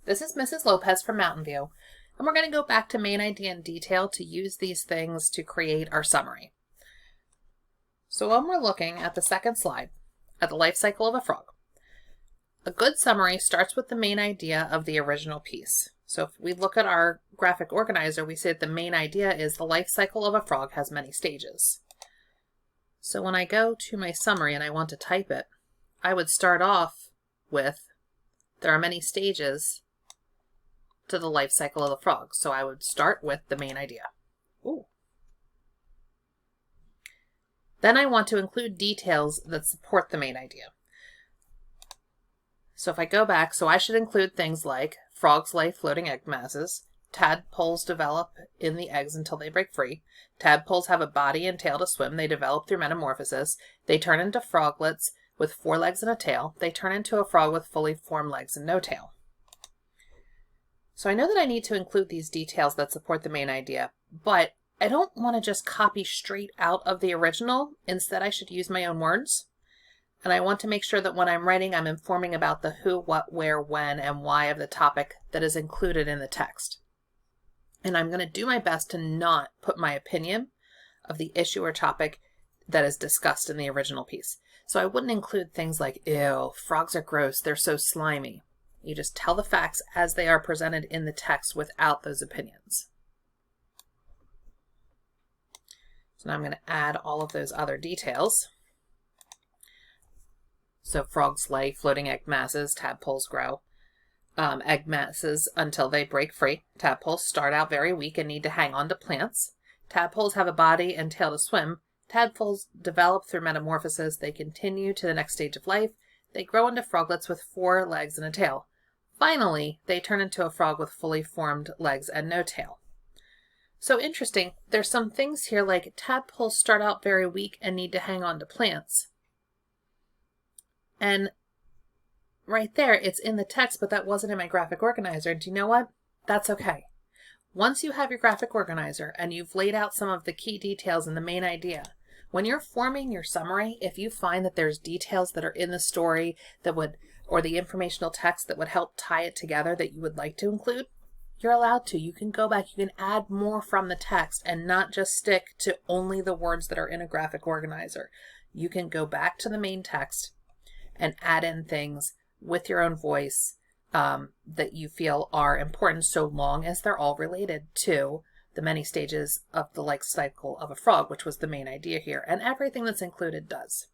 This is Mrs. Lopez from Mountain View, and we're going to go back to main idea and detail to use these things to create our summary. So when we're looking at the second slide, at the life cycle of a frog, a good summary starts with the main idea of the original piece. So if we look at our graphic organizer, we say that the main idea is the life cycle of a frog has many stages. So when I go to my summary and I want to type it, I would start off with, there are many stages to the life cycle of the frog. So I would start with the main idea. Ooh. Then I want to include details that support the main idea. So if I go back, so I should include things like frogs lay floating egg masses, tadpoles develop in the eggs until they break free, tadpoles have a body and tail to swim, they develop through metamorphosis, they turn into froglets with 4 legs and a tail, they turn into a frog with fully formed legs and no tail. So I know that I need to include these details that support the main idea, but I don't want to just copy straight out of the original. Instead, I should use my own words. And I want to make sure that when I'm writing, I'm informing about the who, what, where, when, and why of the topic that is included in the text. And I'm going to do my best to not put my opinion of the issue or topic that is discussed in the original piece. So I wouldn't include things like, ew, frogs are gross, they're so slimy. You just tell the facts as they are presented in the text without those opinions. So now I'm going to add all of those other details. So frogs lay floating egg masses, tadpoles grow egg masses until they break free. Tadpoles start out very weak and need to hang on to plants. Tadpoles have a body and tail to swim. Tadpoles develop through metamorphosis. They continue to the next stage of life. They grow into froglets with 4 legs and a tail. Finally, they turn into a frog with fully formed legs and no tail. So interesting, there's some things here like tadpoles start out very weak and need to hang on to plants. And right there, it's in the text, but that wasn't in my graphic organizer. Do you know what? That's okay. Once you have your graphic organizer and you've laid out some of the key details in the main idea, when you're forming your summary, if you find that there's details that are in the story that would, or the informational text that would help tie it together that you would like to include, you're allowed to. You can go back, you can add more from the text and not just stick to only the words that are in a graphic organizer. You can go back to the main text and add in things with your own voice that you feel are important, so long as they're all related to the many stages of the life cycle of a frog, which was the main idea here. And everything that's included does.